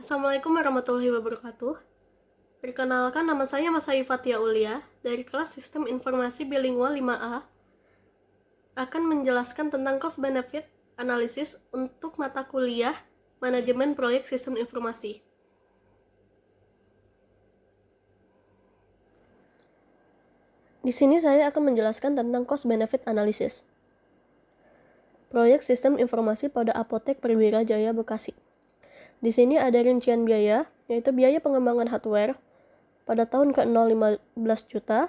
Assalamualaikum warahmatullahi wabarakatuh. Perkenalkan, nama saya Masai Fatia Ulia dari kelas Sistem Informasi Bilingual 5A akan menjelaskan tentang cost benefit analisis untuk mata kuliah Manajemen Proyek Sistem Informasi. Di sini saya akan menjelaskan tentang cost benefit analysis. Proyek Sistem Informasi pada Apotek Perwira Jaya Bekasi. Di sini ada rincian biaya, yaitu biaya pengembangan hardware pada tahun ke-0 15 juta,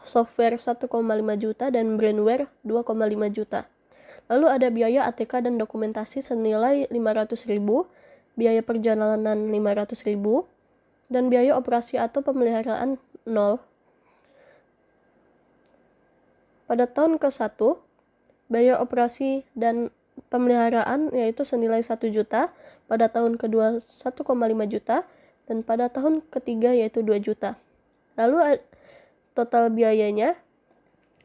software 1,5 juta, dan brandware 2,5 juta. Lalu ada biaya ATK dan dokumentasi senilai 500.000, biaya perjalanan 500.000, dan biaya operasi atau pemeliharaan 0. Pada tahun ke-1, biaya operasi dan pemeliharaan yaitu senilai 1 juta, pada tahun kedua 1,5 juta, dan pada tahun ketiga yaitu 2 juta. Lalu total biayanya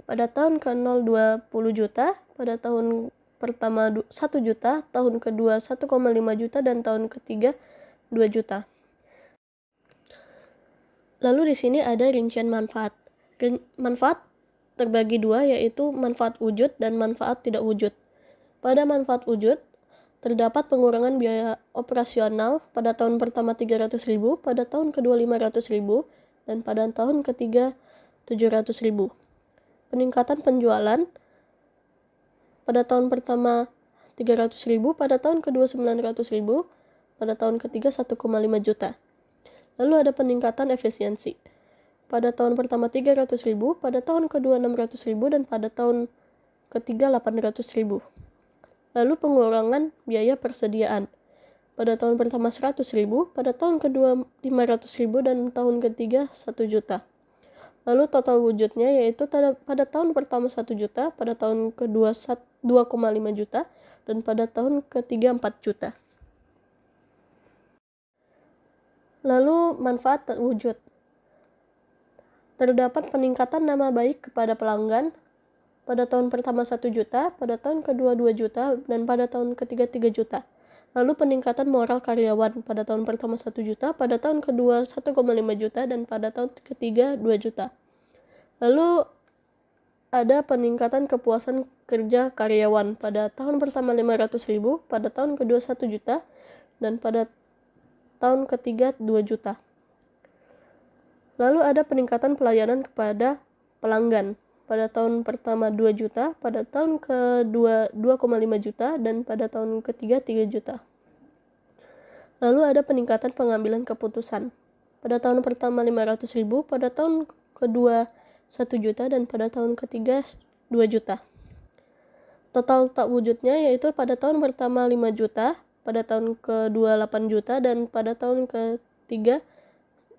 pada tahun ke-0 20 juta, pada tahun pertama 1 juta, tahun kedua 1,5 juta, dan tahun ketiga 2 juta. Lalu di sini ada rincian manfaat. Manfaat terbagi dua, yaitu manfaat wujud dan manfaat tidak wujud. Pada manfaat wujud, terdapat pengurangan biaya operasional pada tahun pertama 300.000, pada tahun kedua 500.000, dan pada tahun ketiga 700.000. Peningkatan penjualan pada tahun pertama 300.000, pada tahun kedua 900.000, pada tahun ketiga 1,5 juta. Lalu ada peningkatan efisiensi. Pada tahun pertama 300.000, pada tahun kedua 600.000, dan pada tahun ketiga 800.000. Lalu pengurangan biaya persediaan. Pada tahun pertama 100.000, pada tahun kedua 500.000, dan tahun ketiga 1 juta. Lalu total wujudnya yaitu pada tahun pertama 1 juta, pada tahun kedua 2,5 juta, dan pada tahun ketiga 4 juta. Lalu manfaat tak wujud. Terdapat peningkatan nama baik kepada pelanggan pada tahun pertama 1 juta, pada tahun kedua 2 juta, dan pada tahun ketiga 3 juta. Lalu peningkatan moral karyawan pada tahun pertama 1 juta, pada tahun kedua 1,5 juta, dan pada tahun ketiga 2 juta. Lalu ada peningkatan kepuasan kerja karyawan pada tahun pertama 500.000, pada tahun kedua 1 juta, dan pada tahun ketiga 2 juta. Lalu ada peningkatan pelayanan kepada pelanggan pada tahun pertama 2 juta, pada tahun kedua 2,5 juta, dan pada tahun ketiga 3 juta. Lalu ada peningkatan pengambilan keputusan pada tahun pertama 500.000, pada tahun kedua 1 juta, dan pada tahun ketiga 2 juta. Total tak wujudnya yaitu pada tahun pertama 5 juta, pada tahun kedua 8 juta, dan pada tahun ketiga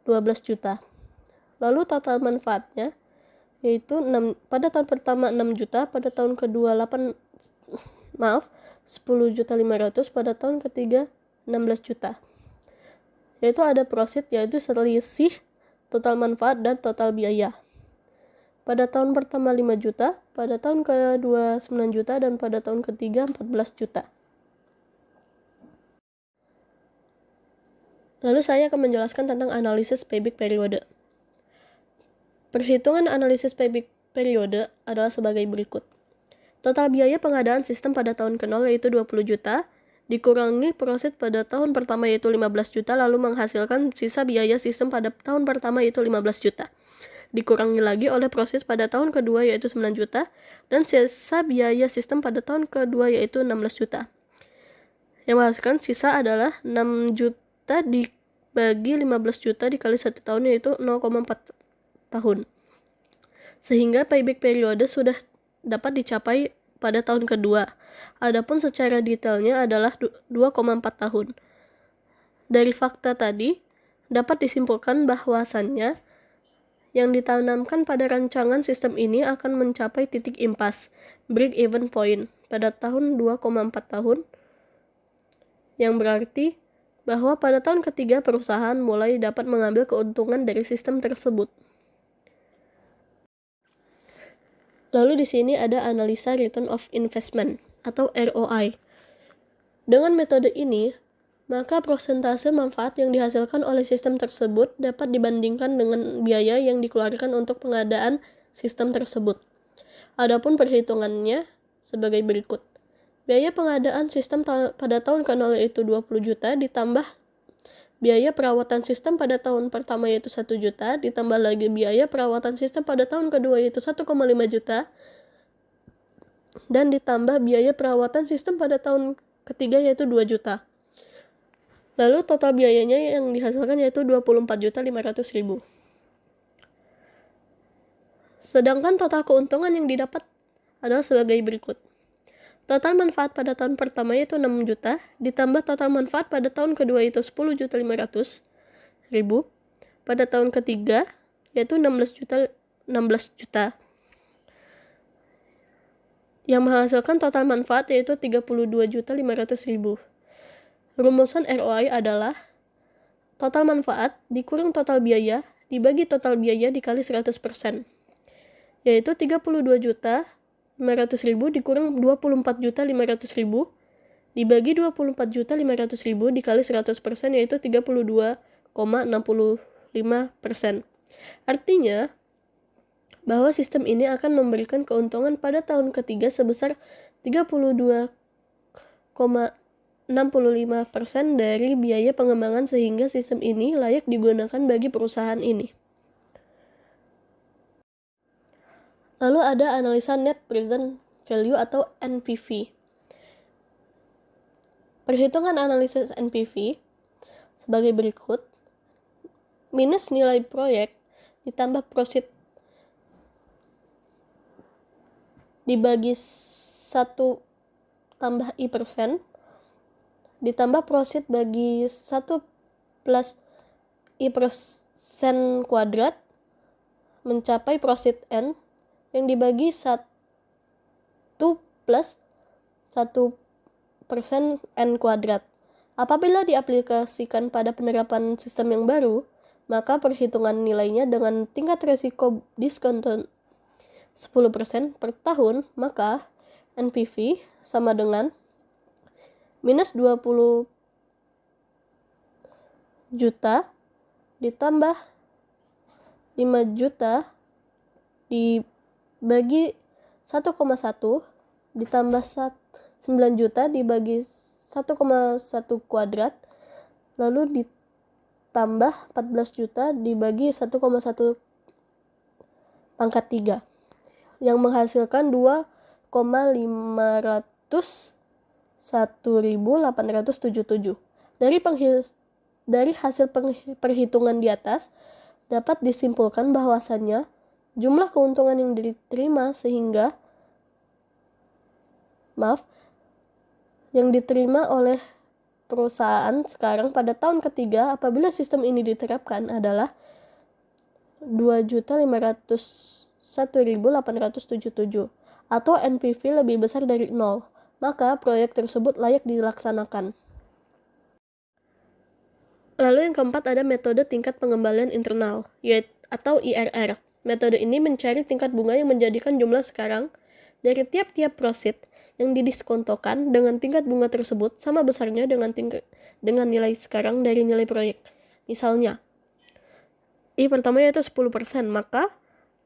12 juta. Lalu total manfaatnya yaitu pada tahun pertama 6 juta, pada tahun kedua 10.500.000, pada tahun ketiga 16 juta. Yaitu ada profit, yaitu selisih total manfaat dan total biaya. Pada tahun pertama 5 juta, pada tahun kedua 9 juta, dan pada tahun ketiga 14 juta. Lalu saya akan menjelaskan tentang analisis payback periode. Perhitungan analisis payback periode adalah sebagai berikut. Total biaya pengadaan sistem pada tahun ke-0 yaitu 20 juta, dikurangi profit pada tahun pertama yaitu 15 juta, lalu menghasilkan sisa biaya sistem pada tahun pertama yaitu 15 juta. Dikurangi lagi oleh profit pada tahun kedua yaitu 9 juta, dan sisa biaya sistem pada tahun kedua yaitu 16 juta. Yang menghasilkan sisa adalah 6 juta dibagi 15 juta dikali 1 tahun yaitu 0,4 tahun. Sehingga payback periode sudah dapat dicapai pada tahun kedua. Adapun secara detailnya adalah 2,4 tahun. Dari fakta tadi dapat disimpulkan bahwasannya yang ditanamkan pada rancangan sistem ini akan mencapai titik impas, break-even point, pada tahun 2,4 tahun, yang berarti bahwa pada tahun ketiga perusahaan mulai dapat mengambil keuntungan dari sistem tersebut. Lalu di sini ada analisa return of investment atau ROI. Dengan metode ini, maka persentase manfaat yang dihasilkan oleh sistem tersebut dapat dibandingkan dengan biaya yang dikeluarkan untuk pengadaan sistem tersebut. Adapun perhitungannya sebagai berikut. Biaya pengadaan sistem pada tahun ke-0 yaitu 20 juta ditambah biaya perawatan sistem pada tahun pertama yaitu 1 juta, ditambah lagi biaya perawatan sistem pada tahun kedua yaitu 1,5 juta, dan ditambah biaya perawatan sistem pada tahun ketiga yaitu 2 juta. Lalu total biayanya yang dihasilkan yaitu 24.500.000. Sedangkan total keuntungan yang didapat adalah sebagai berikut. Total manfaat pada tahun pertama yaitu 6 juta, ditambah total manfaat pada tahun kedua yaitu 10.500.000. Pada tahun ketiga yaitu 16 juta. Yang menghasilkan total manfaat yaitu 32.500.000. Rumusan ROI adalah total manfaat dikurang total biaya dibagi total biaya dikali 100%. Yaitu 32.500.000 dikurang 24.500.000 dibagi 24.500.000 dikali 100% yaitu 32,65%. Artinya bahwa sistem ini akan memberikan keuntungan pada tahun ketiga sebesar 32,65% dari biaya pengembangan sehingga sistem ini layak digunakan bagi perusahaan ini. Lalu ada analisa Net Present Value atau NPV. Perhitungan analisis NPV sebagai berikut. Minus nilai proyek ditambah profit dibagi 1 tambah I% ditambah profit bagi 1 plus I% kuadrat mencapai profit N yang dibagi 1 plus 1% N kuadrat. Apabila diaplikasikan pada penerapan sistem yang baru, maka perhitungan nilainya dengan tingkat risiko diskon 10% per tahun, maka NPV sama dengan minus 20 juta ditambah 5 juta dibagi 1,1 ditambah 9 juta dibagi 1,1 kuadrat lalu ditambah 14 juta dibagi 1,1 pangkat 3 yang menghasilkan 2,501.877. Dari hasil perhitungan di atas dapat disimpulkan bahwasannya jumlah keuntungan yang diterima yang diterima oleh perusahaan sekarang pada tahun ketiga apabila sistem ini diterapkan adalah 2.501.877 atau NPV lebih besar dari 0, maka proyek tersebut layak dilaksanakan. Lalu yang keempat ada metode tingkat pengembalian internal atau IRR. Metode ini mencari tingkat bunga yang menjadikan jumlah sekarang dari tiap-tiap prosit yang didiskontokan dengan tingkat bunga tersebut sama besarnya dengan nilai sekarang dari nilai proyek. Misalnya, I pertama yaitu 10%, maka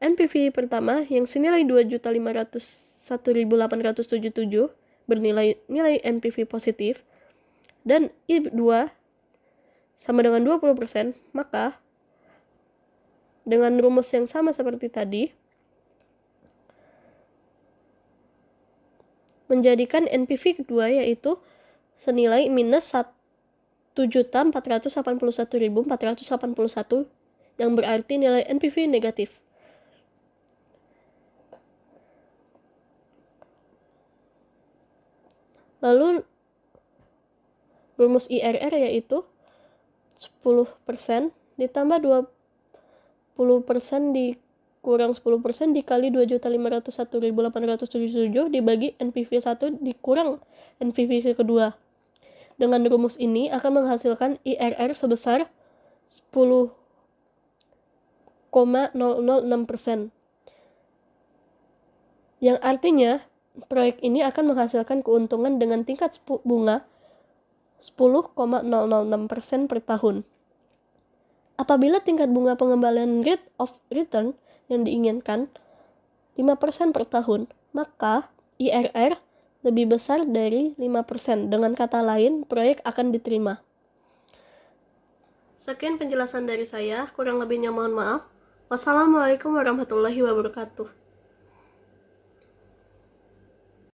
NPV pertama yang senilai 2.501.877 bernilai nilai NPV positif dan I2 sama dengan 20%, maka dengan rumus yang sama seperti tadi menjadikan NPV kedua yaitu senilai minus 1.481.481 yang berarti nilai NPV negatif. Lalu rumus IRR yaitu 10% ditambah 20% dikurang 10% dikali 2.501.877 dibagi NPV 1 dikurang NPV kedua. Dengan rumus ini akan menghasilkan IRR sebesar 10,006%. Yang artinya proyek ini akan menghasilkan keuntungan dengan tingkat bunga 10,006% per tahun. Apabila tingkat bunga pengembalian rate of return yang diinginkan 5% per tahun, maka IRR lebih besar dari 5%. Dengan kata lain, proyek akan diterima. Sekian penjelasan dari saya, kurang lebihnya mohon maaf. Wassalamualaikum warahmatullahi wabarakatuh.